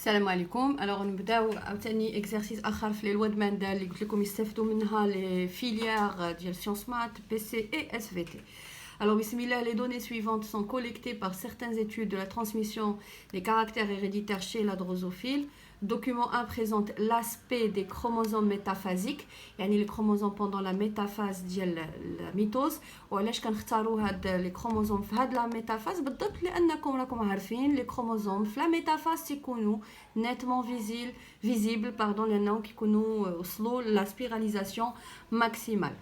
السلام عليكم. الوغ نبداو عاوتاني اكزرسيس اخر في الواد ماندا اللي قلت لكم يستافدوا منها لي فيليير ديال سيونس مات بي سي اي اس في تي. Alors, bismillah, les données suivantes sont collectées par certaines études de la transmission des caractères héréditaires chez la drosophile. Document 1 présente l'aspect des chromosomes métaphasiques, يعني les chromosomes pendant la métaphase ديال la mitose. وعلاش كنختاروا هاد les chromosomes في هاد la métaphase بالضبط لانكم راكم عارفين les chromosomes في la métaphase تيكونوا nettement visibles لانهم كيكونوا وصلوا la spiralisation maximale.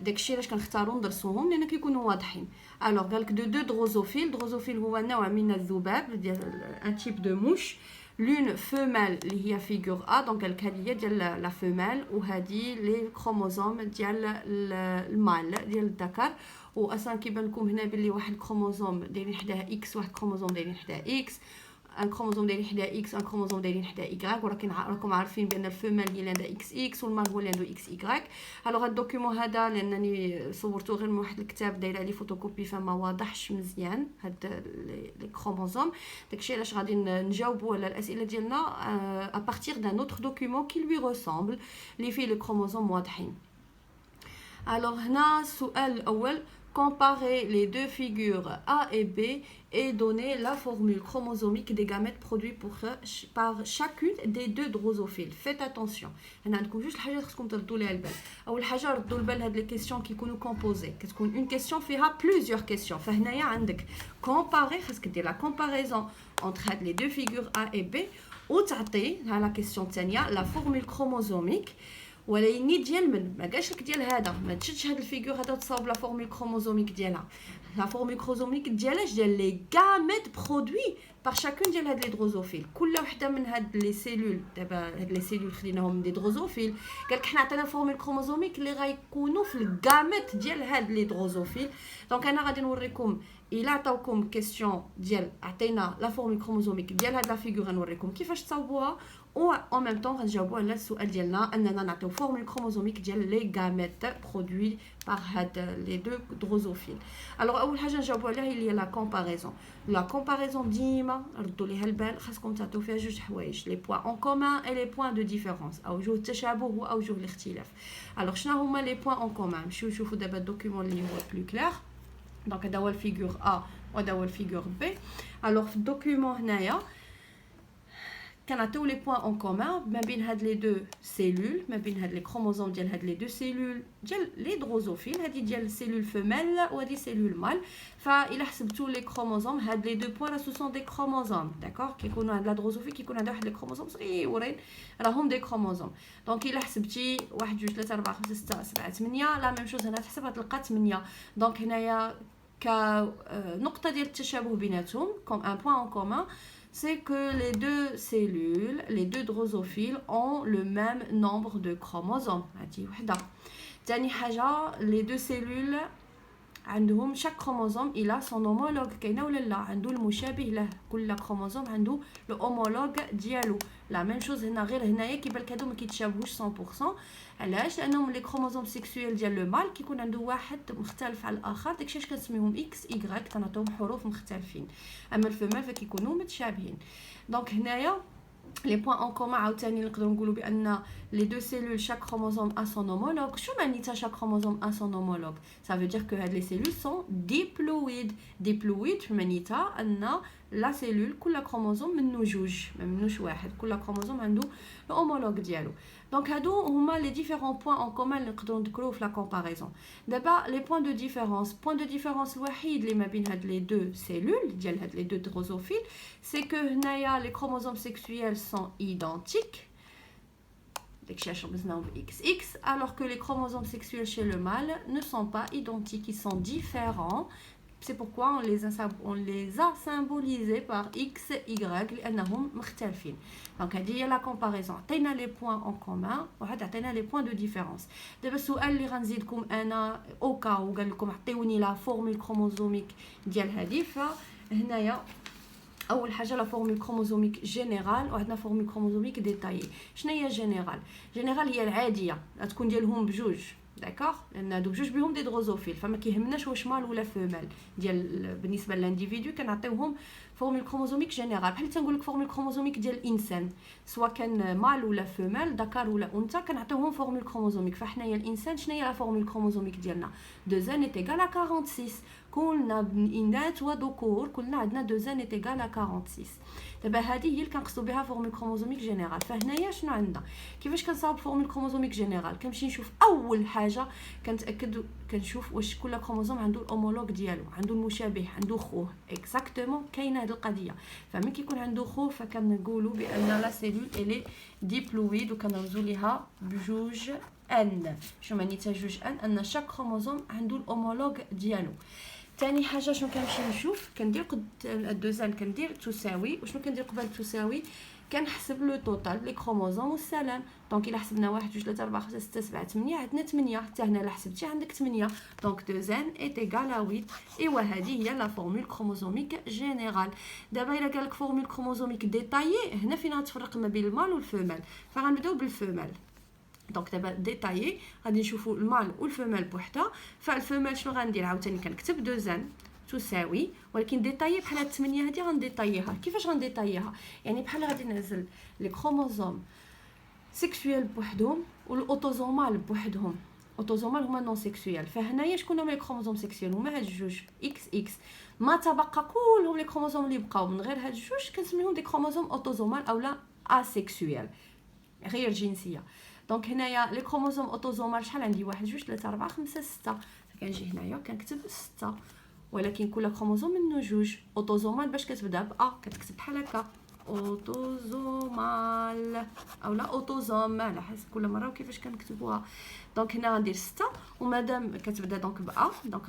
داكشي علاش كنختاروا ندرسوهم لان كيكونوا واضحين. الوغ قالك دو دروزوفيل هو نوع من الذباب ديال ان تيب دو موش. لون فيميل اللي هي فيغور ا دونك قالك هذه هي ديال لا فيميل وهذه لي كروموزوم ديال المال ديال الذكر. واصلا كيبان لكم هنا باللي واحد الكروموزوم دايرين حداه اكس واحد الكروموزوم دايرين حداه اكس ان كروموزوم دايرين حداه اكس ان كروموزوم دايرين حداه ايغريك. ولكن راكم عارفين بان الفيميل هي اللي عندها اكس اكس والمال هو اللي عنده اكس ايغريك. الوغ هاد الدوكيومون هذا لانني صورته غير من واحد الكتاب داير عليه فوتوكوبي فما واضحش مزيان هاد لي كروموزوم. داكشي علاش غادي نجاوبوا على الاسئله ديالنا ا بارتير دان اوتر دوكيومون كي لوي ريسامبل اللي فيه لي كروموزوم واضحين. الوغ هنا السؤال الاول: comparer les deux figures A et B et donner la formule chromosomique des gamètes produits par chacune des deux drosophiles. Faites attention. هنا عندكم جوج الحاجات خصكم تردوا ليها البال. اول حاجه ردوا البال هاد لي كيسيون كيكونوا كومبوزي، كتكون اون كيسيون فيها بليزيور كيسيون. فهنايا عندك كومباري، خاصك دير لا كومباريزون entre هاد لي دو فيغور A et B وتعطي ها لا كيسيون الثانيه لا فورمول كروموزوميك. ولكن ديال من ما قالش لك ديال هذا، ما تشدش هذا الفيغور هذا وتصاوب لا فورمول كروموزوميك ديالها. لا فورمول كروموزوميك ديالاش ديال لي غاميت برودوي بار شاكون ديال هاد لي دروزوفيل. كل وحده من هاد لي سيلول، دابا هاد لي سيلول خديناهم من دي دروزوفيل، قالك حنا عطينا فورمول كروموزوميك اللي غيكونوا في الغاميت ديال هاد لي دروزوفيل. دونك انا غادي نوريكم الا عطاوكم كيسيون ديال عطينا لا فورمول كروموزوميك ديال هاد لا فيغور، غنوريكم كيفاش تصاوبوها و en même temps غنجاوبوا على السؤال ديالنا اننا نعطيو فورمول كروموزوميك ديال لي غاميت برودوي بار هاد لي دو دروزوفيل. الوغ اول حاجه نجاوبوا عليها هي لا كومباريزون. لا كومباريزون ديما ردوا ليها البال، خاصكم تعطيو فيها جوج حوايج: لي بوين اون كومون اي لي بوين دو ديفيرونس، اوجه التشابه واوجه الاختلاف. الوغ شنو هما لي بوين اون كومون؟ نمشيو نشوفوا دابا الدوكيومون اللي هو بلو كلير. دونك هذا هو الفيغور ا وهذا هو الفيغور بي. الوغ في الدوكيومون هنايا كنعطيو لي بوين اون كومون ما بين هاد لي دو سيلول، ما بين هاد لي كروموزوم ديال هاد لي دو سيلول ديال لي دروزوفيل، هادي ديال سيلول فيميل وهادي سيلول مال. فإلا حسبتو لي كروموزوم هاد لي دو بوين راه سو سون دي كروموزوم، داكوغ؟ كيكونوا عند لا دروزوفيل كيكون عندها واحد لي كروموزوم صغيورين راهم دي كروموزوم. دونك إلا حسبتي 1 2 3 4 5 6 7 8 لا ميم شوز هنا تحسب غتلقى 8. دونك هنايا كنقطه ديال التشابه بيناتهم كوم ان بوين اون كومون، c'est que les deux cellules, les deux drosophiles ont le même nombre de chromosomes. هادي وحده. ثاني حاجه les deux cellules عندهم chaque chromosome il a son homologue. كاينه ولا لا؟ عنده المشابه له، كل كروموزوم عنده لو هومولوج ديالو. لا ميم شوز هنا، غير هنايا كيبان لك هادو ما كيتشابهوش 100%. علاش؟ لانهم لي كروموزوم سيكسويل ديال لو مال كيكون عنده واحد مختلف على الاخر، داكشي علاش كنسميهم اكس ايغريك، كنعطيهم حروف مختلفين. اما الفيميل فكيكونوا متشابهين. دونك هنايا لي بوين اون كومون عاوتاني نقدروا نقولوا بان لي دو سيلول شاك كروموزوم ا سون هومولوج. شو معنيتها شاك كروموزوم ا سون هومولوج؟ ça veut dire que هاد لي سيلول سون ديبلويد. ديبلويد معنيتها ان لا سيلول كل كروموزوم منه جوج، ما منوش واحد، كل كروموزوم عنده الهومولوج ديالو. دونك هادو هما لي ديفيرون بوين اون كومون اللي نقدروا نذكروه في لا كومباريزون. دابا لي بوين دو ديفيرونس، بوين دو ديفيرونس الوحيد اللي ما بين هاد لي دو سيلول ديال هاد لي دو دروزوفيل سي كو هنايا لي كروموزوم سيكسويل سون ايدونتيك، داكشي علاش رمزناهم ب اكس اكس، alors que les chromosomes sexuels chez le mâle ne sont pas identiques, ils sont différents. C'est pourquoi on les a symbolisés par X, Y لأنهم مختلفين. Donc هذه هي لا كومباريزون. عطينا لي بوين اون كومون وعاد عطينا لي بوين دو ديفيرونس. دابا السؤال اللي غنزيدكم انا او كاو قال لكم عطيوني لا فورمول كروموزوميك ديال هذه، فهنايا اول حاجه لا فورمول كروموزوميك جينيرال وعندنا فورمول كروموزوميك ديتايي. شنو هي جينيرال؟ جينيرال هي العاديه، تكون ديالهم بجوج، داكوغ؟ لان هادو بجوج بهم دي دروزوفيل، فما كيهمناش واش مال ولا فيميل. ديال بالنسبه للانديفيدو كنعطيوهم فورمول كروموزوميك جينيرال بحال تنقول لك فورمول كروموزوميك ديال الانسان سواء كان مال ولا فيميل ذكر ولا انثى كنعطيوهم فورمول كروموزوميك. فحنايا الانسان شنو هي لا فورمول كروموزوميك ديالنا 2 est égal à 46 كلنا اناث وذكور كلنا عندنا 2 est égal à 46. دابا هذه هي اللي كنقصدوا بها فورمول كروموزوميك جينيرال. فهنايا شنو عندنا كيفاش كنصاوب فورمول كروموزوميك جينيرال؟ كنمشي نشوف اول حاجه كنتاكد كنشوف واش كل كروموزوم عنده الاومولوج ديالو عنده المشابه عنده خوه اكزاكتومون كاينه هذه القضيه. فمن كيكون عنده خوه فكنقولوا بان لا سيلول الي ديبلويد وكنرمزوا ليها بجوج ان. شنو معنيتها جوج ان شاك كروموزوم عنده الاومولوج ديالو. ثاني حاجه شنو كنمشي نشوف كندير قد الدوزان كندير تساوي. وشنو كندير قبل تساوي؟ كنحسب لو توتال لي كروموزوم والسلام. دونك الا حسبنا 1 2 3 4 5 6 7 8 عندنا 8 حتى هنا الا حسبتي عندك 8. دونك 2 est égal à 8. ايوا هذه هي لا فورمول كروموزوميك جينيرال. دابا الا قال لك فورمول كروموزوميك ديتايي هنا فين غتفرق ما بين المال والفيميل. فغنبداو بالفيميل. دونك دابا ديتايي غادي نشوفوا المال والفيميل بوحدها. فالفيميل شنو غندير عاوتاني كنكتب 2 تساوي ولكن ديتايي بحال هاد 8 هادي غنديتاييها. كيفاش غنديتاييها؟ يعني بحال غادي نعزل لي كروموزوم سيكسويل بوحدهم والاوتوزومال بوحدهم. اوتوزومال هما نون سيكسويل. فهنايا شكون هما لي كروموزوم سيكسويل؟ هما هاد الجوج اكس اكس. ما تبقى كلهم لي كروموزوم اللي بقاو من غير هاد الجوج كنسميهم دي كروموزوم اوتوزومال اولا اسيكسويل غير جنسيه. دونك هنايا لي كروموزوم اوتوزومال شحال عندي؟ 1 2 3 4 5 6. فكنجي هنايا كنكتب 6 ولكن كل كروموزوم منه جوج. اوتوزومال باش كتبدا با كتكتب بحال هكا اوتوزومال اولا اوتوزوم على حسب كل مره وكيفاش كنكتبوها. دونك هنا غندير 6 ومادام كتبدا دونك با دونك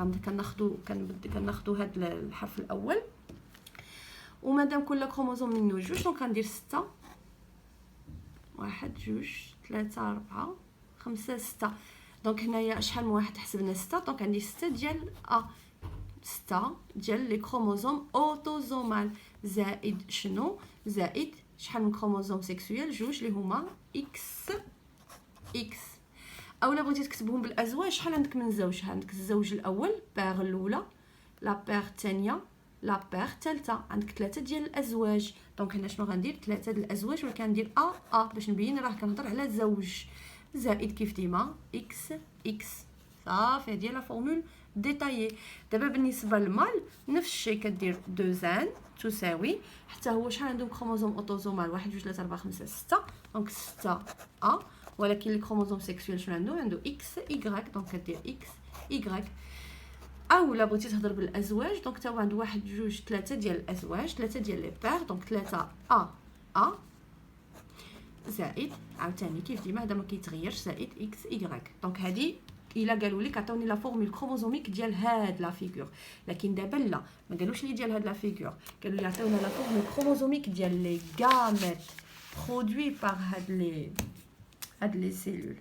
كناخذوا هذا الحرف الاول ومادام كل كروموزوم منه جوج دونك غندير 6 1 2 3 4 5 6. دونك هنايا شحال من واحد حسبنا 6 دونك عندي 6 ديال 6 ديال لي كروموزوم اوتوزومال زائد شنو؟ زائد شحال من كروموزوم سيكسويل؟ جوج اللي هما اكس اكس. اولا بغيتي تكتبهم بالازواج شحال عندك من زوج؟ عندك الزوج الاول بير الاولى لا بير الثانيه لا بير الثالثه. عندك 3 ديال الازواج. دونك هنا شنو غندير؟ 3 ديال الازواج ولكن غندير باش نبين راه كنهضر على زوج زائد كيف ديما اكس اكس. صافي هذه لا فورمول ديتايي. دابا بالنسبه للمال نفس الشيء كدير 2 تساوي حتى هو شحال عندهم كروموزوم اوتوزومال 1 2 3 4 5 6 دونك 6 ولكن الكروموزوم سيكسويل شنو عنده اكس ايغريك. دونك كدير اكس ايغريك. اولا بغيتي تهضر بالازواج دونك تا هو عنده 1 2 3 ديال الازواج 3 ديال لي بير دونك 3 زائد عاوتاني كيف ديما هذا ما كيتغيرش زائد اكس ايغريك. دونك هذه الا قالوا لك عطاوني لا فورمول كروموزوميك ديال هاد لا فيغور. لكن دابا لا ما قالوش لي ديال هاد لا فيغور قالوا لي عطاونا لا فورمول كروموزوميك ديال لي غاميت برودوي بار هاد لي سيلول.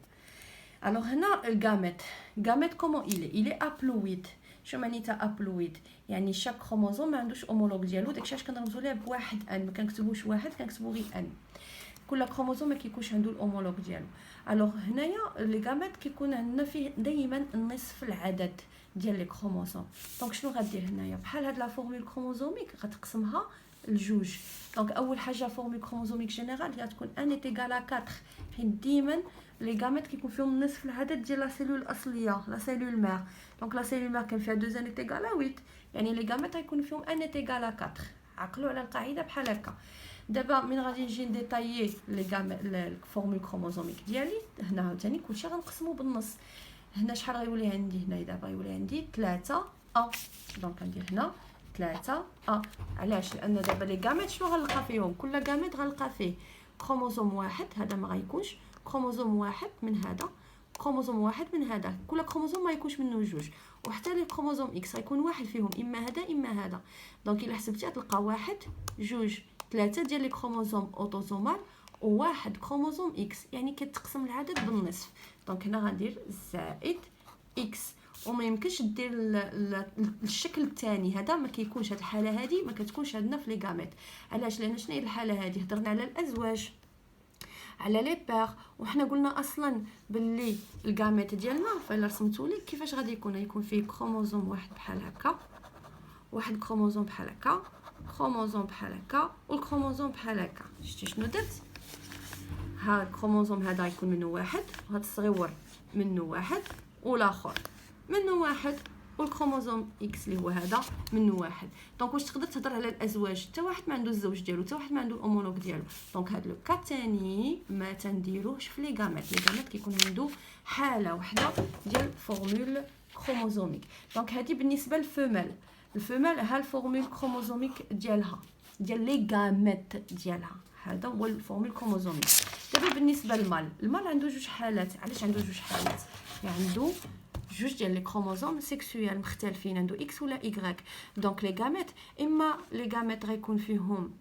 الوغ هنا الغاميت كومون الي ابلويد. شنو معنيتها ابلويد؟ يعني شاك كروموزوم ما عندوش اومولوج ديالو. داكشي علاش كنرمزوا ليه بواحد ان ما كنكتبوش واحد كنكتبوا غير ان. كل كروموزوم ما كيكونش عنده الاومولوج ديالو. الوغ هنايا لي غاميت كيكون عندنا فيه دائما نصف العدد ديال لي كروموزوم. دونك شنو غدير هنايا؟ بحال هاد لا فورمول كروموزوميك غتقسمها لجوج. دونك اول حاجه فورمول كروموزوميك جينيرال هي تكون ان est égal à 4 حيت ديما لي غاميت كيكون فيهم نصف العدد ديال لا سيلول الاصليه لا سيلول مير. دونك لا سيلول مير كان فيها 2 est égal à 8 يعني لي غاميت غيكون فيهم ان est égal à 4. عقلوا على القاعده بحال هكا. دابا من غادي نجي نديتايي لي الفورمول كروموزوميك ديالي هنا عاوتاني كلشي غنقسمو بالنص. هنا شحال غيولي عندي؟ هنا دابا غيولي عندي 3 دونك غندير هنا 3 علاش؟ لان دابا لي غاميت شنو غنلقى فيهم؟ كل غاميت غنلقى فيه كروموزوم واحد هذا ما غيكونش كروموزوم واحد من هذا كروموزوم واحد من هذا. كل كروموزوم ما يكونش منه جوج وحتى لي كروموزوم اكس غيكون واحد فيهم اما هذا اما هذا. دونك الا حسبتي غتلقى واحد جوج 3 ديال لي كروموزوم اوتوزومال وواحد كروموزوم اكس يعني كتقسم العدد بالنصف. دونك هنا غندير زائد اكس. وما يمكنش دير الشكل الثاني هذا ما كيكونش. هاد الحاله هذه ما كتكونش عندنا في لي غاميت. علاش؟ لان شنو هي الحاله هذه؟ هضرنا على الازواج على لي بير وحنا قلنا اصلا باللي الغاميت ديالنا فالا رسمتو لك كيفاش غادي يكون فيه كروموزوم واحد بحال هكا واحد كروموزوم بحال هكا كروموزوم بحال هكا والكروموزوم بحال هكا. شتي شنو درت؟ ها الكروموزوم هذا يكون منه واحد، وهذا الصغيور منه واحد، والاخر منه واحد، والكروموزوم اكس اللي هو هذا منه واحد. دونك واش تقدر تهضر على الازواج؟ حتى واحد ما عنده الزوج ديالو، حتى واحد ما عنده الامونوك ديالو. دونك هذا لو كا الثاني ما تنديروهش في لي غاميت. لي غاميت كيكون عنده حاله واحده ديال فورمول كروموزوميك. دونك هذه بالنسبه للفيميل. الفيميل ها الفورمول كروموزوميك ديالها ديال لي غاميت ديالها، هذا هو الفورمول كروموزوميك. دابا بالنسبه للمال، المال عنده جوج حالات. علاش عنده جوج حالات؟ عنده جوج ديال لي كروموزوم سيكسويال مختلفين، عنده اكس ولا ايغريك. دونك لي غاميت اما لي غاميت غيكون فيهم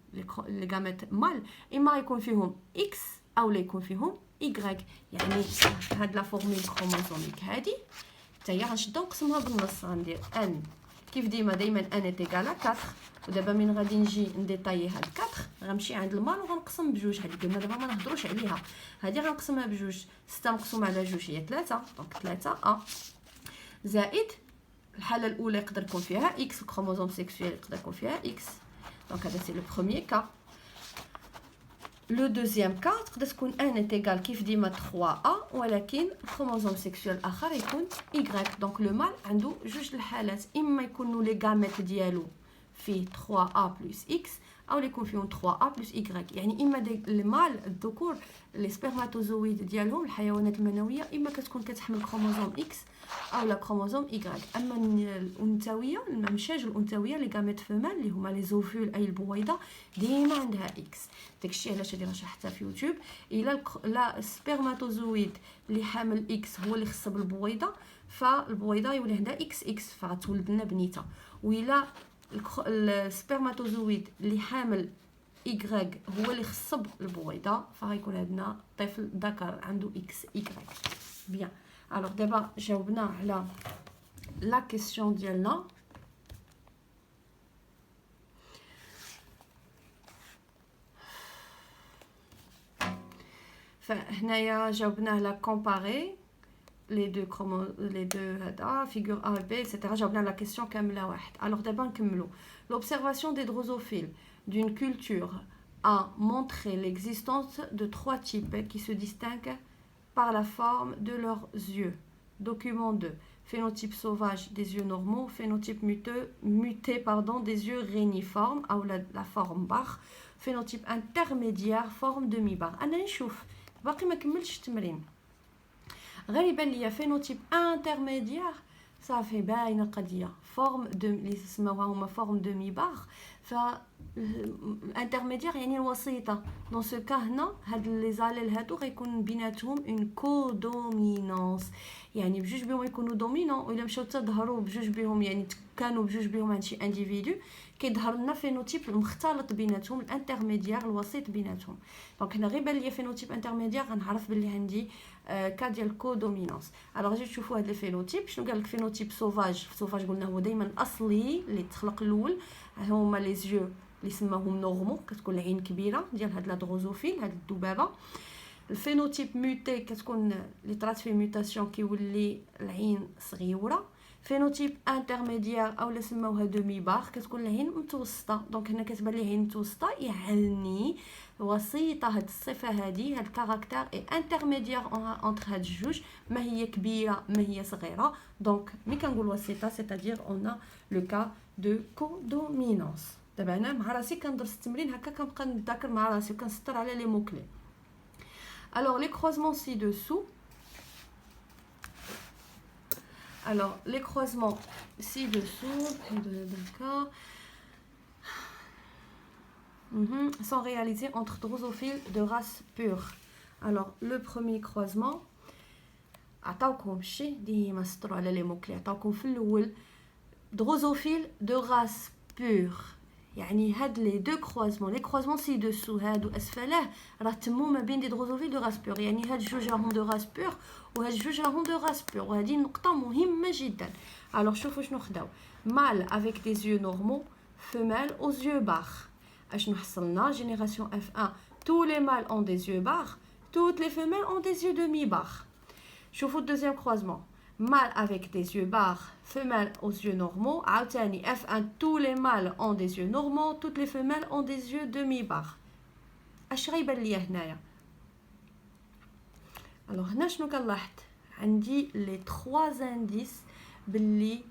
لي غاميت مال، اما غيكون فيهم اكس او لا يكون فيهم ايغريك. يعني هاد لا فورمول كروموزوميك هادي حتى هي غنشدها ونقسمها بالنص. غندير ان كيف ديما ان ايتيغال 4. ودابا من غادي نجي نديطايي هاد 4 غنمشي عند المال وغنقسم بجوج. هادي قلنا دابا ما نهضروش عليها، هادي غنقسمها بجوج. 6 مقسوم على جوج هي 3، دونك 3 ا زائد الحاله الاولى يقدر يكون فيها اكس، الكروموزوم سيكسويل يقدر يكون فيها اكس. دونك هذا سي لو بروميير كا. لو دوزيام كا تقدر تكون ان ايتيغال كيف ديما 3 ا، ولكن الكروموزوم سيكسويل الاخر يكون ايغريك. دونك لو مال عنده جوج الحالات، اما يكونوا لي غاميت ديالو فيه 3 ا بلس اكس، او يكون فيهم 3 ا بلس ايغريك. يعني اما المال الذكور لي سبرماتوزويد ديالهم الحيوانات المنويه اما كتكون كتحمل كروموزوم اكس او لا كروموزوم ايغريك. اما الانثويه الممشاج الانثويه لي غاميت فيمال اللي هما لي زوفول اي البويضه ديما عندها اكس. داكشي علاش هادي راه شرحتها في يوتيوب. الا لا السبرماتوزويد اللي حامل اكس هو اللي خص بالبويضه، فالبويضه يولي عندها اكس اكس فغتولد لنا بنيته. وإلا السبرماتوزويد اللي حامل ايغريك هو اللي خصب البويضه، فغيكون عندنا طفل ذكر عنده اكس ايغريك. بيان. الوغ دابا جاوبنا على لا كيسيون ديالنا. فهنايا جاوبنا على كومباري les deux هذا figure A et B etc. جاوبنا على كيسيون كامله واحد. الوغ دابا نكملوا. L'observation des drosophiles d'une culture a montré l'existence de 3 types qui se distinguent par la forme de leurs yeux. Document 2. Phénotype sauvage des yeux normaux, phénotype muté des yeux réniformes ou la forme bar, phénotype intermédiaire, forme demi-bar. أنا نشوف باقي ما كملتش التمرين. غير يبان ليا فينوتيب انترميديير صافي باينه القضيه. فورم دو اللي سموها هما فورم دومي بار، ف انترميديير يعني الوسيطه. دون سو كا هنا هاد لي زاليل هادو غيكون بيناتهم اون كودومينونس، يعني بجوج بهم يكونوا دومينون. وإلا مشاو تظهروا بجوج بهم يعني كانوا بجوج بهم عند شي انديفيدو كيظهر لنا فينوتيب المختلط بيناتهم، الانترميديير الوسيط بيناتهم. دونك هنا غير بان ليا فينوتيب انترميديير غنعرف بلي عندي كا ديال كودومينونس. الوغ جيت تشوفوا هاد لي فينوتيب. شنو قال لك فينوتيب سوفاج؟ سوفاج قلنا هو دائما الاصلي اللي تخلق الاول، هما لي زيو اللي سماهم نورمو، كتكون العين كبيره ديال هاد لا دروزوفيل هاد الذبابه. الفينوتيب موتي كتكون اللي طرات فيه ميوتاسيون كيولي العين صغيره. فينوتيب انترميديير او اللي سموها دومي بار كتكون العين متوسطه. دونك هنا كتبان لي عين متوسطه يعني وسيطه. هاد الصفه هادي هاد الكاركتير اي انترميديير انتر هاد الجوج، ما هي كبيره ما هي صغيره. دونك ملي كنقول وسيطه سيتادير اون لو كا دو كودومينونس. دابا انا مع راسي كندرس التمرين هكا كنبقى نذاكر مع راسي وكنسطر على لي مو كلي. Alors les croisements ci-dessous. Alors les croisements ci-dessous, d'accord, sont réalisés entre drosophiles de race pure. Alors le premier croisement, عطاوكم شي ديما سطروا على لي موكلي. عطاوكم في الاول دروزوفيل دو راس بور، يعني هاد لي دو كروزمون، لي كروزمون سي دوسو هادو اسفله راه تموا ما بين دي دروزوفيل دو راس بور، يعني هاد جوج راهم دو راس بور وهاد جوج راهم دو راس بور، وهذه نقطه مهمه جدا. الوغ شوفوا شنو خداو. مال افيك دي زيو نورمال، فيميل aux yeux bars. اشنو حصلنا؟ جينيراسيون اف 1 tous les mâles ont des yeux bars, toutes les femelles ont des yeux demi bars. شوفوا الدوزيام كروزمون. mâle avec des yeux barres, femelle aux yeux normaux. عاوتاني F1 tous les mâles ont des yeux normaux, toutes les femelles ont des yeux demi-barres. اش غيبان ليا هنايا؟ alors هنا شنو كنلاحظ؟ عندي les trois indices باللي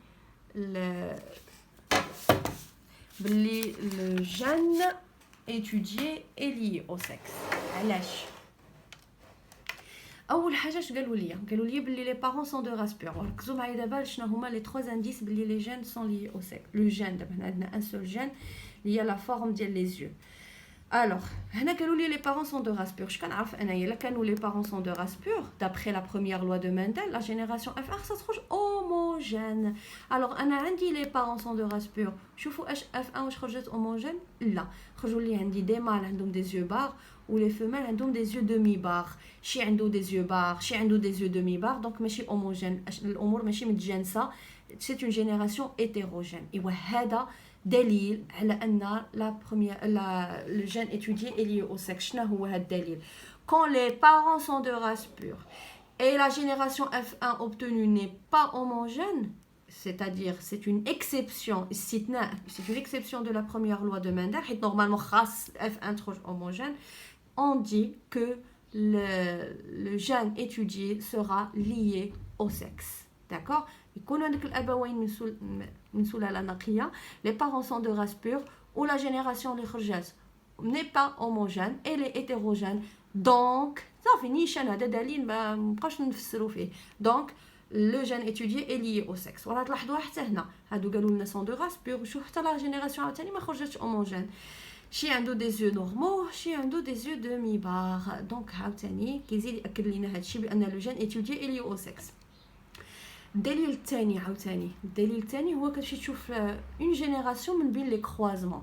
le gène étudié est lié au sexe. علاش؟ اول حاجه اش قالوا لي بلي les parents sont de race pure. وركزوا معايا دابا شنو هما les trois indices بلي les gènes sont liés au sexe. le gène دابا هنا عندنا un seul gène اللي هي la forme ديال les yeux. alors هنا قالوا لي les parents sont de race pure. كنعرف انايا الا كانوا les parents sont de race pure d'après la première loi de Mendel la génération F1 ça تخرج homogène. alors انا عندي les parents sont de race pure. شوفوا اش F1 واش خرجت homogène؟ لا خرجوا لي عندي des mâles عندهم des yeux barres ou les femelles عندهم des yeux demi-barres. شي عنده des yeux barres شي عنده des yeux demi-barres donc ماشي homogène. الامور ماشي متجانسه. c'est une génération hétérogène. ايوا هذا دليل على ان le gène étudié est lié au sexe. شنو هو هذا الدليل؟ quand les parents sont de race pure et la génération F1 obtenue n'est pas homogène, c'est-à-dire c'est une exception, c'est une exception de la première loi de Mendel, et normalement خاص F1 تخرج homogène, on dit que le gène étudié sera lié au sexe. D'accord? يكونوا عندك الابوين من سلاله نقيه les parents sont de race pure ou la génération اللي خرجت n'est pas homogène elle est hétérogène donc صافي نيشان هذا دليل ما نبقاوش نفسروا فيه. donc le gène étudié est lié au sexe. ولا تلاحظوا حتى هنا هادو قالوا لنا sont de race pure شوف حتى la génération عاوتاني ما خرجتش homogène. شي عنده des yeux normaux شي عنده des yeux demi-barres. donc عاوتاني كيزيد ياكد لنا هادشي بان le gène étudié est lié au sexe. الدليل الثاني هو كتمشي تشوف اون جينيراسيون من بين لي كروازمون.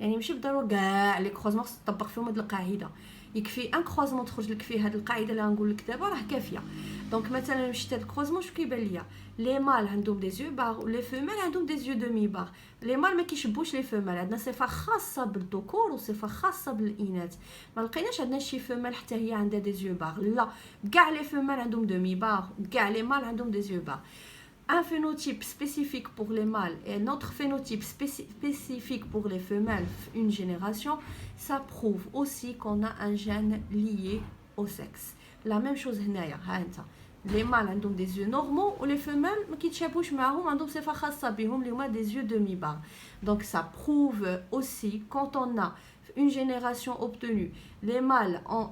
يعني ماشي بالضروره كاع لي كروازمون تطبق فيهم هاد القاعده. يكفي ان كروازمون تخرج لك فيه هاد القاعده اللي غنقول لك دابا راه كافيه. دونك مثلا مشيت هاد الكروازمون شنو كيبان ليا؟ لي مال عندهم دي زيو باغ ولي فيميل عندهم دي زيو دومي باغ. لي مال ما كيشبوش لي فيميل. عندنا صفه خاصه بالذكور وصفه خاصه بالاناث. ما لقيناش عندنا شي فيميل حتى هي عندها دي زيو باغ. لا كاع لي فيميل عندهم دومي باغ كاع لي مال عندهم دي زيو باغ. Un phénotype spécifique pour les mâles et un autre phénotype spécifique pour les femelles, une génération, ça prouve aussi qu'on a un gène lié au sexe. La même chose هنايا ها انت les mâles عندهم des yeux normaux ou les femelles ما كيتشابهوش معاهم عندهم صفه خاصه بهم اللي هما des yeux demi-barres. donc ça prouve aussi quand on a une génération obtenue, les mâles ont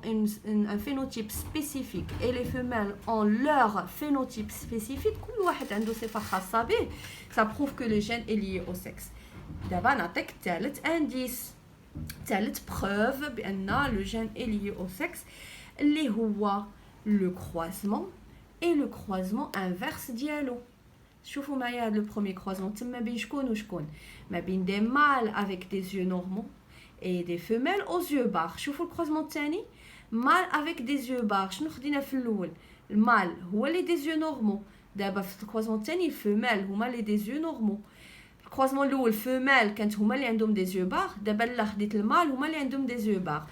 un phénotype spécifique et les femelles ont leur phénotype spécifique, كل واحد عنده صفة خاصة به, ça prouve que le gène est lié au sexe. دابا نعطيك ثالث indice, ثالث preuve بأن le gène est lié au sexe اللي هو le croisement et le croisement inverse ديالو. شوفوا معايا هذا le premier croisement تما بين شكون وشكون؟ ما بين des mâles avec des yeux normaux et des femelles aux yeux barres. شوفوا الكروزمون الثاني mâle avec des yeux barres. شنو خدينا في الاول؟ المال هو اللي des yeux normaux. دابا في الكروزمون الثاني femelle هما اللي des yeux normaux. الكروزمون الاول femelle كانت هما اللي عندهم des yeux barres. دابا لا خديت المال هما اللي عندهم des yeux barres.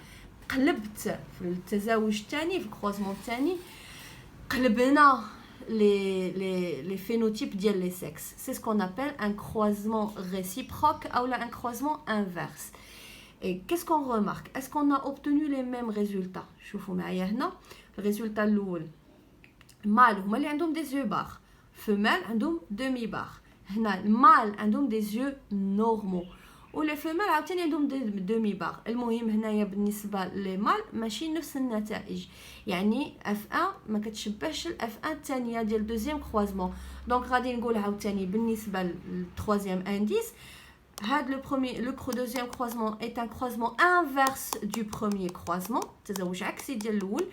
قلبت في التزاوج الثاني في الكروزمون الثاني قلبنا les phénotypes ديال les sexes. C'est ce qu'on appelle un croisement réciproque ou un croisement inverse. Et qu'est-ce qu'on remarque? Est-ce qu'on a obtenu les mêmes résultats? شوفوا معايا هنا الريزولتا الاول mâle هما اللي عندهم des yeux barres, femelle عندهم demi barres. هنا المال عندهم des yeux normaux ولي femelles عاوتاني عندهم demi barres. المهم هنايا بالنسبه للمال ماشي نفس النتائج, يعني F1 ما كتشبهش ال F1 الثانيه ديال دوزيام كروازمون. دونك غادي نقول عاوتاني بالنسبه للتروازيام انديس le deuxième croisement est un croisement inverse du premier croisement, تزاوج عكسي ديال الاول,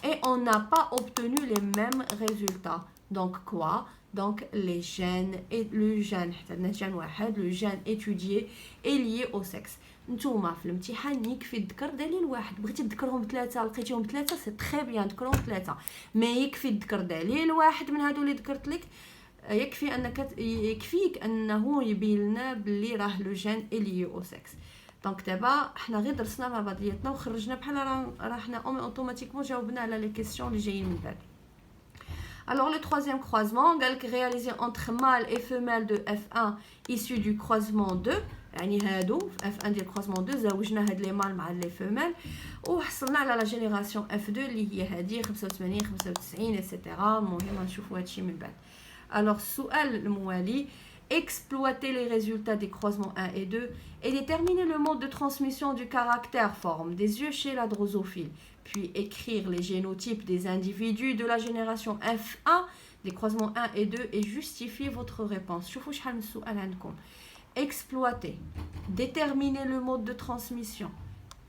et on n'a pas obtenu les mêmes résultats. donc quoi? donc les gènes et le gène حتى جين واحد le gène étudié est lié au sexe. نتوما في الامتحان يكفي تذكر دليل واحد, بغيتي تذكرهم ثلاثه لقيتيهم ثلاثه سي تري بيان تذكرهم ثلاثه, مي يكفي تذكر دليل واحد من هادو اللي ذكرت لك, يكفي انك يكفيك انه يبين لنا بلي راه لو جين ليي او سكس. دونك دابا حنا غير درسنا مع بعضياتنا وخرجنا بحال راه حنا اوتوماتيكمون جاوبنا على لي كيسيون اللي جايين من بعد. Alors le troisième croisement, réalisé entre mâle et femelle de F1 issu du croisement 2. يعني هادو F1 ديال croisement 2 زوجنا هاد لي مال مع لي femelles وحصلنا على لا جينيراسيون F2 اللي هي هادي 85 95 etc. المهم نشوفوا هادشي من بعد. Alors السؤال الموالي exploiter les résultats des croisements 1 et 2 et déterminer le mode de transmission du caractère forme des yeux chez la drosophile, puis écrire les génotypes des individus de la génération F1 des croisements 1 et 2 et justifier votre réponse. شوفوا شحال من سؤال عندكم. Exploiter, déterminer le mode de transmission,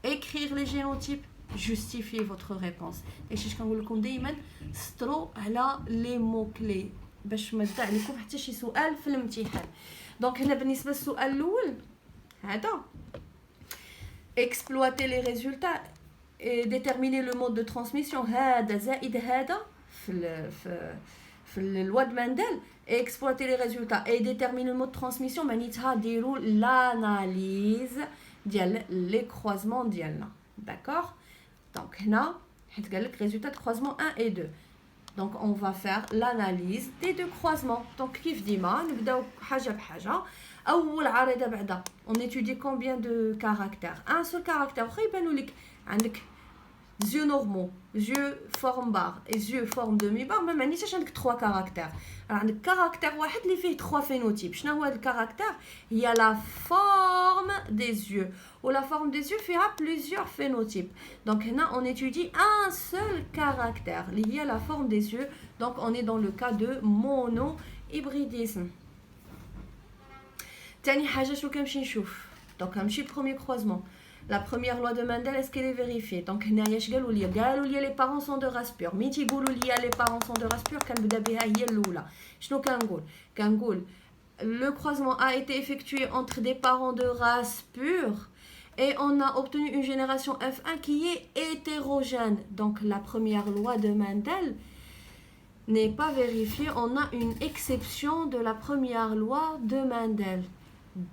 écrire les génotypes, justifier votre réponse. Et je كنقول لكم دائما سطروا على لي مو كلي باش ما تضيع لكم حتى شي سؤال في الامتحان. دونك هنا بالنسبه للسؤال الاول هذا exploiter les résultats et déterminer le mode de transmission هذا زائد هذا في الوا د مانديل exploiter les résultats et déterminer le mode de transmission معناتها ديروا l'analyse ديال لي كروزمون ديالنا. داكوغ دونك هنا حيت قال لك résultat de croisement 1 et 2. Donc on va faire l'analyse des deux croisements. Donc كيف ديما نبداو حاجه بحاجه. اول عارضه بعدا on étudie combien de caractères. Un seul caractère. واخا يبانوا لك عندك yeux normaux, yeux forme barre et yeux forme demi-barre, ما معنيتش عندك 3 caractères. عندك caractère واحد اللي فيه 3 phénotypes. شنو هو هذا الكاركتير؟ هي la forme des yeux. Ou la forme des yeux fera plusieurs phénotypes. Donc هنا on étudie un seul caractère اللي هي la forme des yeux. Donc on est dans le cas de monohybridisme. تاني حاجه شنو كنمشي نشوف؟ دونك كنمشي premier croisement. La première loi de Mendel, est-ce qu'elle est vérifiée? Donc, قالوا لي les parents sont de race pure. مي تيقولوا لي les parents sont de race pure كنبدا بها هي الاولى. شنو كنقول le croisement a été effectué entre des parents de race pure et on a obtenu une génération F1 qui est hétérogène. Donc, la première loi de Mendel n'est pas vérifiée. On a une exception de la première loi de Mendel.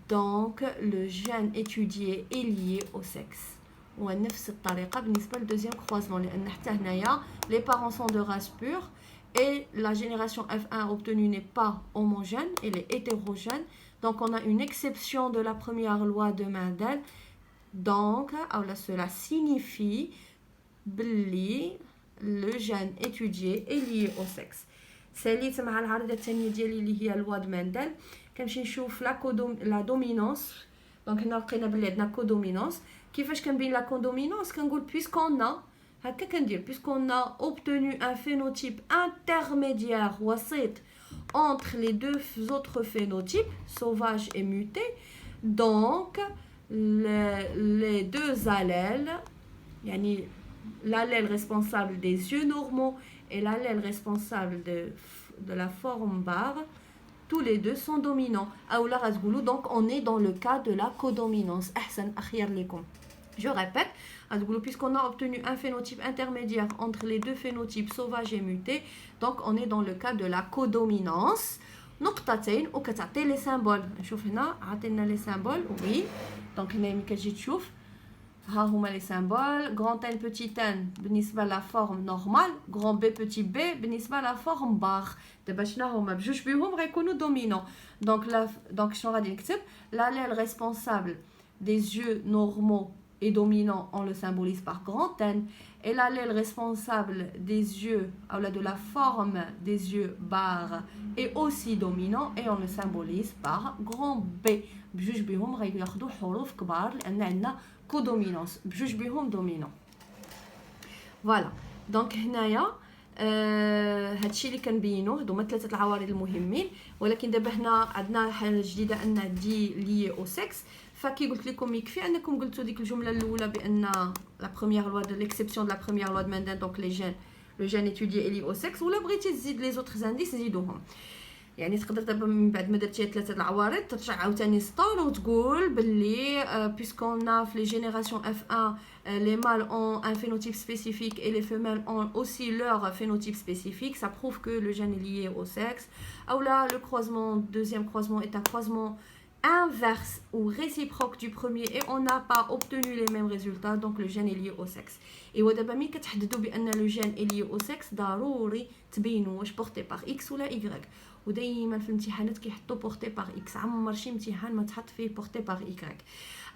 Donc, le gène étudié est lié au sexe. ونفس الطريقة بالنسبة للدوزيام croisement لأن حتى هنايا les parents sont de race pure et la génération F1 obtenue n'est pas homogène, elle est hétérogène. Donc, on a une exception de la première loi de Mendel. Donc, cela signifie que le gène étudié est lié au sexe. ساليت مع العارضة الثانية ديالي اللي هي loi de Mendel. كنمشي نشوف لا دومينونس. دونك هنا لقينا بلي عندنا كودومينونس. كيفاش كنبين لا كودومينونس؟ كنقول بيسكون هكا كندير بيسكون اوبتونو ان فينوتيب انترميديير وسيط entre les deux autres phénotypes sauvages et mutés. Donc les deux allèles يعني l'allèle responsable des yeux normaux et l'allèle responsable de la forme barre, tous les deux sont dominants. Donc on est dans le cas de la codominance. Je répète, puisqu'on a obtenu un phénotype intermédiaire entre les deux phénotypes sauvages et mutés, donc on est dans le cas de la codominance. نقطتين وكتعطي لي سامبول. نشوف هنا عطينا لي سامبول. وي دونك هنا ملي كتجي تشوف ها هما لي سامبول. grand N petit n بالنسبه لا فورم نورمال, grand B petit b بالنسبه لا فورم بار. دابا شنو هما بجوج بهم غيكونوا دومينون. دونك شنو غادي نكتب؟ l'allèle responsable des yeux normaux et dominant, on le symbolise par grand N, et l'allèle responsable des yeux, de la forme des yeux barre, est aussi dominant et on le symbolise par grand B. بجوج بهم غياخدوا حروف كبار لان عندنا كودومينونس بجوج بهم دومينون. فوالا دونك هنايا هادشي اللي كنبينوه. هادوما ثلاثه العوارض المهمين. ولكن دابا هنا عندنا حاجه جديده ان دي لي او سكس. فكي قلت لكم يكفي انكم قلتوا ديك الجمله الاولى بان لا بروميير لوا دو ليكسيبسيون دو لا بروميير لوا دو ماندل دونك لي جين لو جين étudié لي او سكس. ولا بغيتي تزيد لي زوتر انديس زيدوهم. يعني تقدر دابا من بعد ما درتي ثلاثه العوارض ترجع عاوتاني سطور وتقول باللي puisqu'on a في les générations F1 les mâles ont un phénotype spécifique et les femelles ont aussi leur phénotype spécifique, ça prouve que le gène est lié au sexe. Ou là le croisement, deuxième croisement est un croisement inverse ou réciproque du premier et on n'a pas obtenu les mêmes résultats, donc le gène est lié au sexe. Et ودابا ملي كتحددوا بان le gène est lié au sexe ضروري تبينوا واش porté par x ولا y. ودايما في الامتحانات كيحطوا porté par x، عمر شي امتحان ما تحط فيه porté par y.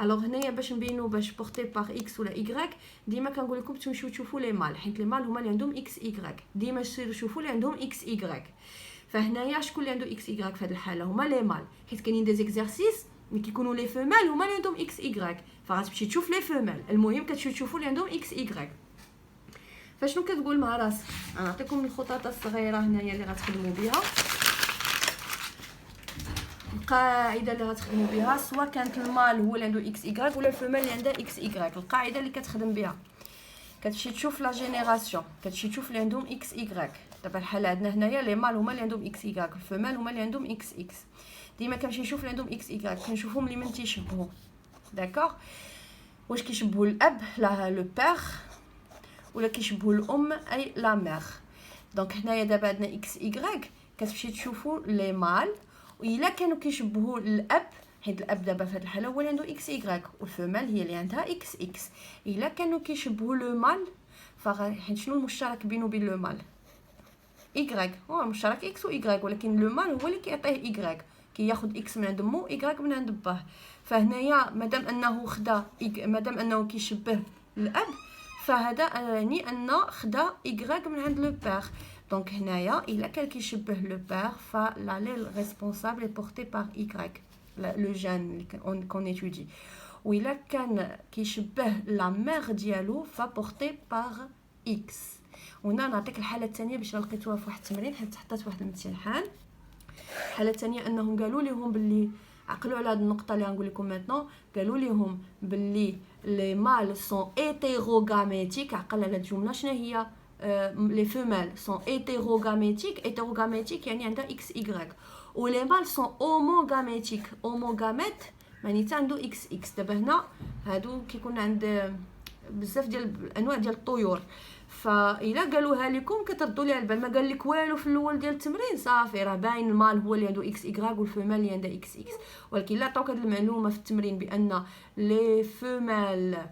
الوغ هنايا باش نبينوا باش porté par x ولا y ديما كنقول لكم تمشيو تشوفوا لي مال، حيت لي مال هما اللي عندهم x y. ديما سيروا شوفوا اللي عندهم x y. فهنايا شكون اللي عنده اكس ايغريك في هذه الحاله؟ هما لي مال، حيت كاينين دي زيكزارسيس ملي كيكونوا لي فيمال هما اللي عندهم اكس ايغريك، فغتمشي تشوف لي فيمال. المهم كتمشيو تشوفوا اللي عندهم اكس ايغريك. فشنو كتقول مع راسك؟ غنعطيكم الخطط الصغيره هنايا اللي غتخدموا بها. القاعده اللي غتخدموا بها سواء كانت المال هو اللي عنده اكس ايغريك ولا الفيمال اللي عندها اكس ايغريك، القاعده اللي كتخدم بها كتمشي تشوف لا جينيراسيون، كتمشي تشوف اللي عندهم اكس ايغريك. دابا الحاله عندنا هنايا لي مال هما اللي عندهم اكس ايغريك، الفيمال هما اللي عندهم اكس اكس. ديما كنمشي نشوف اللي عندهم اكس ايغريك، كنشوفهم اللي من تيشبهوا. داكوغ، واش كيشبهوا الاب لا لو بير ولا كيشبهوا الام اي لا مير. دونك هنايا دابا عندنا اكس ايغريك، كتمشي تشوفوا لي مال والا كانوا كيشبهوا الاب، حيت الاب دابا في هذه الحاله هو اللي عنده اكس ايغريك والفيمال هي اللي عندها اكس اكس. الا كانوا كيشبهوا لو مال حيت شنو المشترك بينه وبين لو مال؟ y. هو مشترك اكس و y، ولكن لو مال هو اللي كيعطيه y، كياخذ اكس من عند مو y من عند باه. فهنايا مادام انه خدا مادام انه كيشبه الاب فهذا يعني ان خدا y من عند لو بير. دونك هنايا الا كان كيشبه لو بير فالاليل ريسبونسابل est porté par y، لو جين كون étudie. وإلا كان كيشبه لا مير ديالو فبورتي بار اكس. وهنا نعطيك الحاله الثانيه باش لقيتوها في واحد التمرين حيت حطيت في واحد الامتحان. الحاله الثانيه انهم قالوا لهم باللي عقلوا على هذه النقطه اللي غنقول لكم ميتنون. قالوا لهم باللي لي مال سون ايتيروغاميتيك. عقل على الجمله شنو هي؟ لي فيمال سون ايتيروغاميتيك. ايتيروغاميتيك يعني عندها اكس ايغريك. ولي مال سون اوموغاميتيك. اوموغاميت معناتها عنده اكس اكس. دابا هنا هادو كيكون عند بزاف ديال الانواع ديال الطيور، فإلا قالوها لكم كتردوا لي على البال. ما قال لك والو في الاول ديال التمرين صافي راه باين المال هو اللي عنده اكس ايغريك والفيمال اللي عندها اكس اكس. ولكن لا عطاوك هذه المعلومه في التمرين بان لي فيمال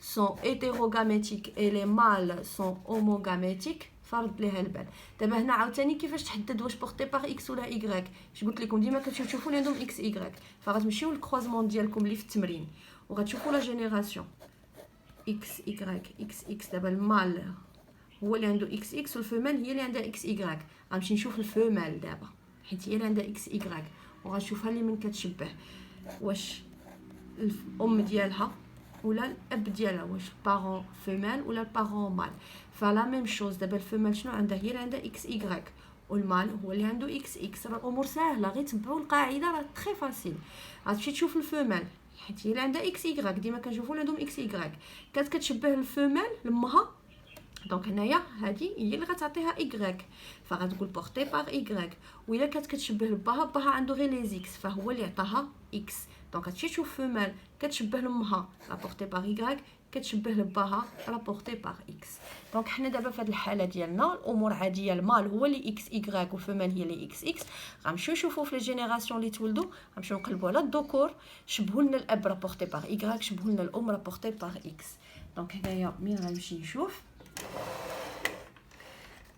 سون ايتيروغاميتيك اي لي مال سون اوموغاميتيك فرد ليها البال. دابا هنا عاوتاني كيفاش تحدد واش بورتي باغ اكس ولا ايغريك؟ اش قلت لكم ديما كتشوفوا اللي عندهم اكس ايغريك، فغتمشيو للكروزمون ديالكم اللي في التمرين وغتشوفوا لا جينيراسيون اكس ايغريك اكس اكس. دابا المال هو اللي عنده اكس اكس والفيمال هي اللي عندها اكس ايغريك. غنمشي نشوف الفيمال دابا حيت هي اللي عندها اكس ايغريك وغنشوفها اللي من كتشبه، واش الام ديالها ولا الاب ديالها، واش البارون فيمال ولا البارون مال. فلا ميم شوز. دابا الفيمال شنو عندها؟ هي اللي عندها اكس ايغريك والمال هو اللي عنده اكس اكس. راه الامور ساهله، غير تبعوا القاعده راه تري فاسيل. غتمشي تشوف الفيمال حيت هي اللي عندها اكس ايغريك، ديما كنشوفوا اللي عندهم اكس ايغريك كانت كتشبه الفيمال لامها. دونك هنايا هذه هي اللي غتعطيها ايغريك فغتقول بورتي باغ ايغريك. وإلا كانت كتشبه باها، باها عنده غير لي زيكس فهو اللي عطاها اكس. دونك هادشي تشوف فيمال كتشبه لامها رابورتي باغ ايغريك، كتشبه لباها رابورتي باغ اكس. دونك حنا دابا في هذه الحاله ديالنا الامور عاديه، المال هو اللي اكس ايغريك والفيمال هي اللي اكس اكس. غنمشيو نشوفوا في لي جينيراسيون اللي تولدوا، غنمشيو نقلبوا على الذكور شبهوا لنا الاب رابورتي باغ ايغريك، شبهوا لنا الام رابورتي باغ اكس. دونك هنايا مين غنمشي نشوف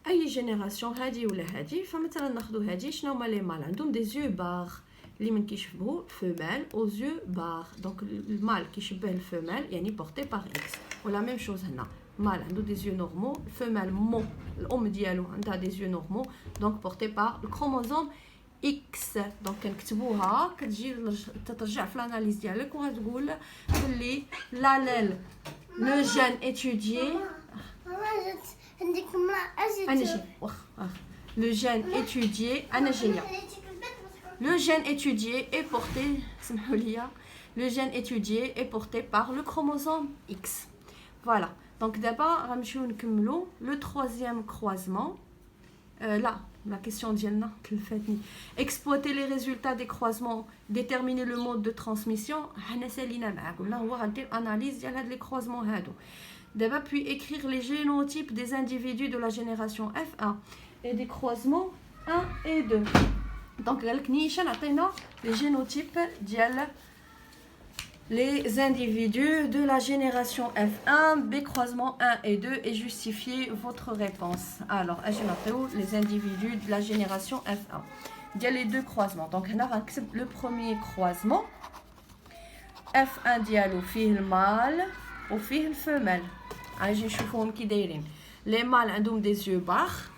اي جينيراسيون هادي ولا هادي. فمثلا ناخذوا هادي، شنو هما لي مال؟ عندهم دي زيو باغ اللي من كيشبهوا فيمال او زيو باغ. دونك المال كيشبه الفيمال يعني بورتي باغ اكس. ولا ميم شوز هنا، مال عنده دي زيو نورمال، الفيمال مو الام ديالو عندها دي زيو نورمال دونك بورتي باغ الكروموزوم اكس. دونك كنكتبوها كتجي تترجع في الاناليز ديالك وغتقول بلي لاليل لو جين اتوديي عندك امرأة انا جي واخا لو جين اتوديي انا جايه. Le gène étudié est porté, le gène étudié est porté par le chromosome X. Voilà. Donc d'abord, le troisième croisement. Là, la question ديالنا تلفتني. Exploiter les résultats des croisements, déterminer le mode de transmission. حنا سالينا معاكم. لا هو غندير analyse ديال هاد les croisements هادو. D'abord, puis écrire les génotypes des individus de la génération F1 et des croisements 1 et 2. Donc قالك نيشان عطينا les génotypes ديال les individus de la génération F1 B croisement 1 et 2 et justifiez votre réponse. Alors les individus de la génération F1 il y a les deux croisements. Donc on a le premier croisement F1 ديالو فيه المâle وفيه الفemelle. اجي نشوفوهم كي دايرين. Les mâles عندهم des yeux barres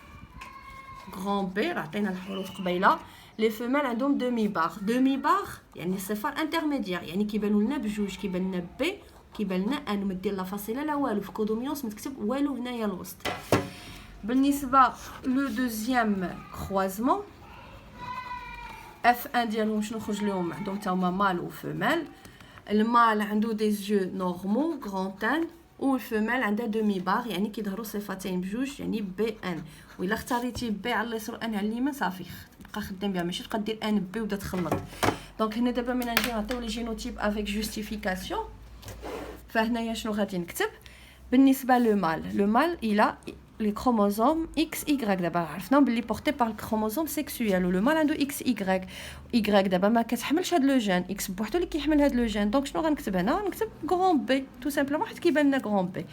grand B عطينا الحروف قبيله. Les femelles عندهم demi barre. Demi barre يعني صفر انترميديير يعني كيبانوا لنا بجوج كيبان لنا بي كيبان لنا ان مدير لا فاصله لا والو في كودوميونس متكتب والو هنايا الوسط. بالنسبه لو دوزيام كروازمون F1 ديالهم شنو خرج لهم عندهم تا هما مال و فيميل. المال عنده دي يو نورمال غرانتان والفيميل عندها دومي بار يعني كيظهروا صفتين بجوج يعني بي ان. وإلا اختاريتي بي على اليسار ان على اليمين صافي بقى خدام بها ماشي تبقى دير ان بي ودا تخلط. دونك هنا دابا من نجي نعطيو لي جينوتيب افيك جوستيفيكاسيون. فهنايا شنو غادي نكتب بالنسبه لو مال إلا les chromosomes XY d'abord عرفنا باللي porté par le chromosome sexuel و le mâle عنده XY Y دابا ما كتحملش هاد لو جين X بوحدو اللي كيحمل هاد لو جين دونك شنو غنكتب هنا نكتب غران بي تو سامبلومون حيت كيبان لنا غران بي.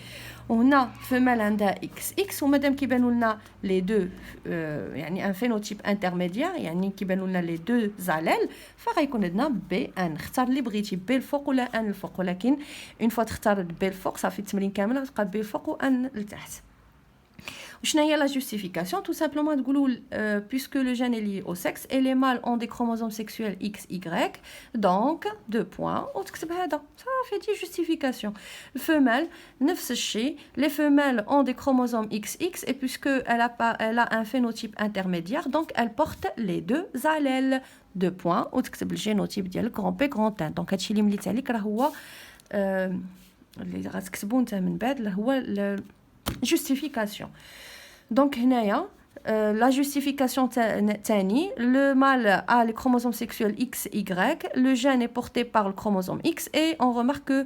وهنا فيميل عندها XX ومادام كيبانوا لنا لي دو يعني ان فينوتيب انترميديير يعني كيبانوا لنا لي دو زاليل فغيكون عندنا بي ان. اختار اللي بغيتي بي الفوق ولا ان الفوق ولكن اون فوا تختار بي الفوق صافي التمرين كامل غتبقى بي الفوق وان لتحت. وشنو هي لا جوستيفيكاسيون tout simplement تقولوا puisque le gène est lié au sexe et les mâles ont des chromosomes sexuels XY donc deux points وتكتب هذا صافي دي justification. الفيميل نفس الشيء les femelles ont des chromosomes XX et puisque elle a un phénotype intermédiaire donc elle porte les deux allèles deux points وتكتب الجينوتيب ديال grand P grand N. donc هادشي اللي مليت عليك راه هو اللي غتكتبوا نتا من بعد اللي هو justification. Donc la justification tani, le mâle a les chromosomes sexuels XY, le gène est porté par le chromosome X et on remarque que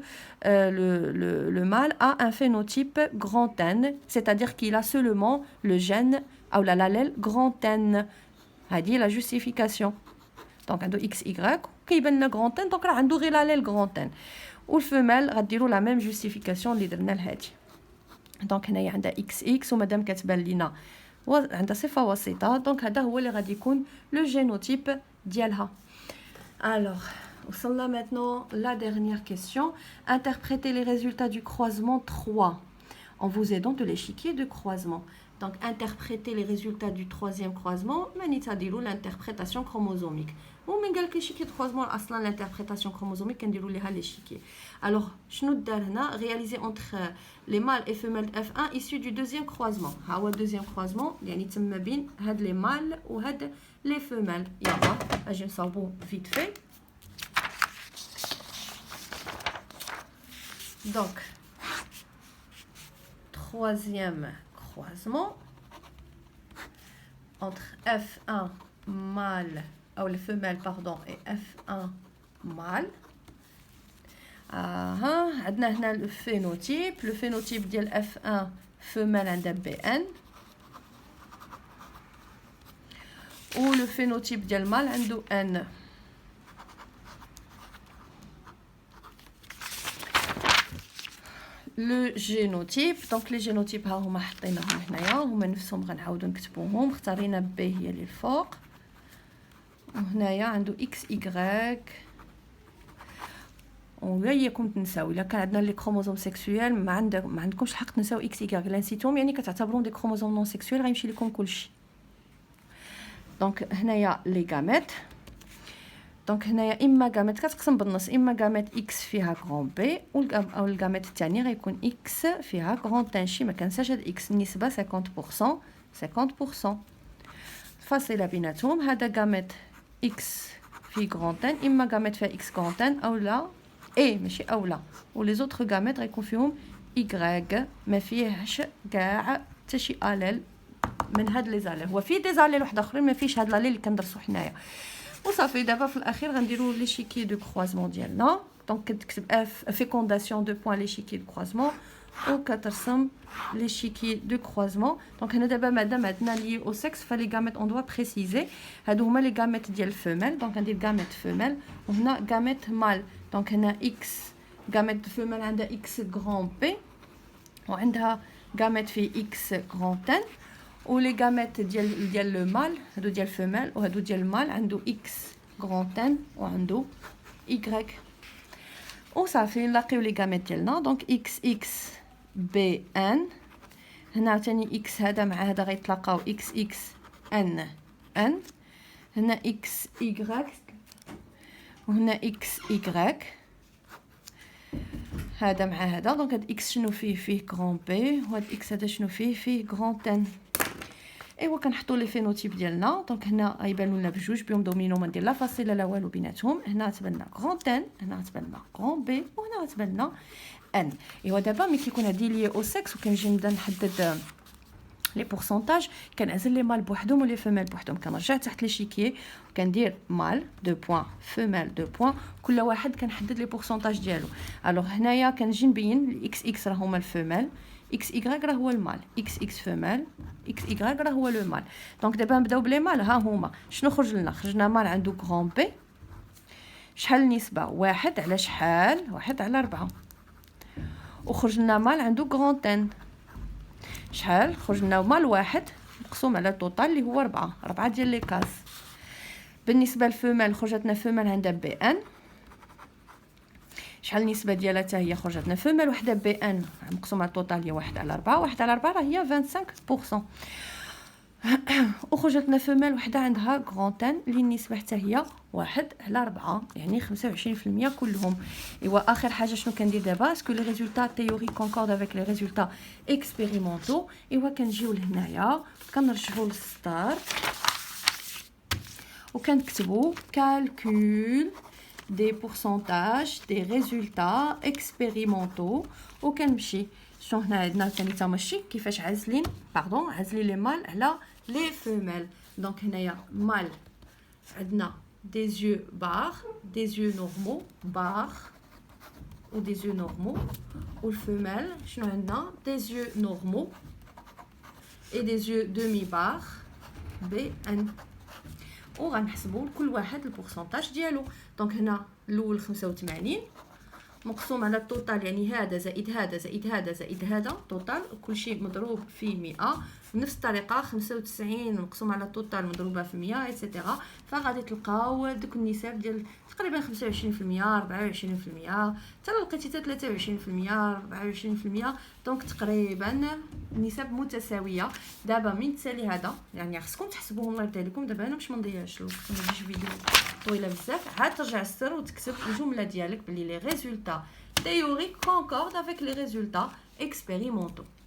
le mâle a un phénotype grand N, c'est-à-dire qu'il a seulement le gène ou l'allèle grand N. هذه la justification. Donc عنده XY كيبان لنا grand N donc راه عنده غير l'allèle grand N. والفيميل غديروا la même justification اللي درنا لهادي. دونك هنايا عندها اكس اكس ومادام كتبان لينا عندها صفه وسيطه دونك هذا هو اللي غادي يكون لو جينوتيب ديالها. الوغ وصلنا maintenant la dernière question. Interprétez les résultats du croisement 3 en vous aidant de l'échiquier de croisement. Donc interpréter les résultats du troisième croisement مانيتها ديروا l'interprétation chromosomique. ومن قال لك l'échiquier de croisement اصلا l'interprétation chromosomique كنديروا ليها l'échiquier. Alors شنو دار هنا réalisé entre les mâles et femelles F1 issus du deuxième croisement. ها هو deuxième croisement يعني تم بين هاد les mâles وهاد les femelles. يلا اجي نصاوبو vite fait. Donc troisième croisement entre F1 mâle ou les femelles pardon et F1 mâle. عندنا هنا le phénotype ديال F1 femelle عندها BN و le phénotype ديال mâle عنده N. لو جينوتيب دونك لي جينوتيب ها هما حطيناهم هنايا هما نفسهم غنعاودو نكتبوهم. اختارينا بي هي اللي الفوق وهنايا عنده اكس ايغريك ولا ياكم تنساو الا كان عندنا لي كروموزوم سيكسويل ما عندكمش الحق تنساو اكس ايغريك لا نسيتوهم يعني كتعتبروهم دي كروموزوم نون سيكسويل غيمشي لكم كلشي. دونك هنايا لي غاميت دونك هنايا اما غاميت كتقسم بالنص اما غاميت اكس فيها غران بي او الغاميت الثاني غيكون اكس فيها غران تانشي ما كنساش هاد اكس النسبه 50% فاصله بيناتهم. هذا غاميت اكس في غران تان اما غاميت فيها اكس غران تان او لا اي ماشي او لا ولي زوتر غاميت غيكون فيهم ايغريك ما فيهش كاع حتى شي اليل من هاد لي زاليل. هو فيه دي زاليل واحد اخرين ما فيهش هاد الاليل اللي كندرسو حنايا. وصافي دابا في الاخير غنديروا ليشيكي دو كروازمون ديالنا. دونك كتكتب اف فيكونداسيون دو بوين ليشيكي دو كروازمون وكترسم l'échiquier de croisement. Donc هنا دابا مادام عندنا lié au sexe فلي gamètes on doit préciser هادو هما لي gamètes ديال femelle. دونك غندير gamète femelle وهنا gamète mâle. دونك هنا x gamète femelle عندها x grand P وعندها gamète في x grand N. ولي gamètes ديال لو mâle هادو ديال femelle وهادو ديال mâle عنده x grand N وعنده y. وصافي نلاقيو لي gamètes ديالنا. دونك x بي ان هنا عاوتاني اكس هذا مع هذا غيتلاقاو اكس اكس ان ان. هنا اكس ايغريك وهنا اكس ايغريك هذا مع هذا. دونك هاد اكس شنو فيه غران بي وهاد اكس هذا شنو فيه غران ان. ايوا كنحطوا لي فينوتيب ديالنا. دونك هنا غيبانوا لنا بجوج بهم دومينو ما ندير لا فاصله لا والو بيناتهم. هنا غتبان لنا غران ان هنا غتبان لنا غران بي وهنا غتبان لنا ان. ايوا دابا ملي كيكون هادي لي او سكس وكنجي نبدا نحدد لي بورسونتاج كنعزل لي مال بوحدهم ولي فيميل بوحدهم. كنرجع تحت لي شيكي وكندير مال 2 بوين فيميل 2 بوين كل واحد كنحدد لي بورسونتاج ديالو. الوغ هنايا كنجي نبين اكس اكس راه هما الفيميل اكس ايغريك راه هو المال اكس اكس فيميل اكس ايغريك راه هو لو مال. دونك دابا نبداو بلي مال. ها هما شنو خرج لنا. خرجنا مال عنده غران بي شحال النسبه 1 على شحال 1 على 4 وخرج لنا مال عنده غران ان شحال خرج لنا مال 1 مقسوم على التوتال اللي هو 4 ديال لي كاس. بالنسبه للفيميل خرجتنا فيميل عندها بي ان شحال النسبه ديالها حتى هي خرجتنا فيميل وحده بي ان مقسوم على التوتال هي 1 على 4 1 على 4 راه هي 25%. وخرجتنا فيميل وحده عندها غران ان اللي النسبه حتى هي 1 على 4 يعني 25% كلهم. ايوا اخر حاجه شنو كندير دابا اسكو لي ريزولطا تيوري كونكورد افيك لي ريزولطا اكسبيريمونطو. ايوا كنجيو لهنايا كنرجعوا للستار وكنكتبوا calcul des pourcentages des résultats expérimentaux وكنمشي شنو هنا عندنا ثاني تمشي كيفاش عازلين عازلين لي مال على لي فيميل. دونك هنايا مال عندنا des yeux barres des yeux normaux barres ou des yeux normaux والفيميل شنو عندنا des yeux normaux et des yeux demi barres BN. وغنحسبوا لكل واحد البورسونتاج ديالو. دونك هنا الاول 85 مقسوم على التوتال يعني هذا زائد هذا زائد هذا زائد هذا توتال كلشي مضروب في 100. بنفس الطريقه 95 مقسوم على التوتال مضروبه في 100 ايتترا. فغادي تلقاو دوك النسب ديال تقريبا 25% 24% حتى لقيتي حتى 23% 24%. دونك تقريبا نسب متساويه. دابا من تسالي هذا يعني خصكم تحسبوهم الله يرضي عليكم. دابا انا باش ما نضيعش الوقت ما نديرش فيديو طويله بزاف عاد ترجع السر وتكتب الجمله ديالك بلي لي ريزولطا théoriques concordent avec les résultats expérimentaux.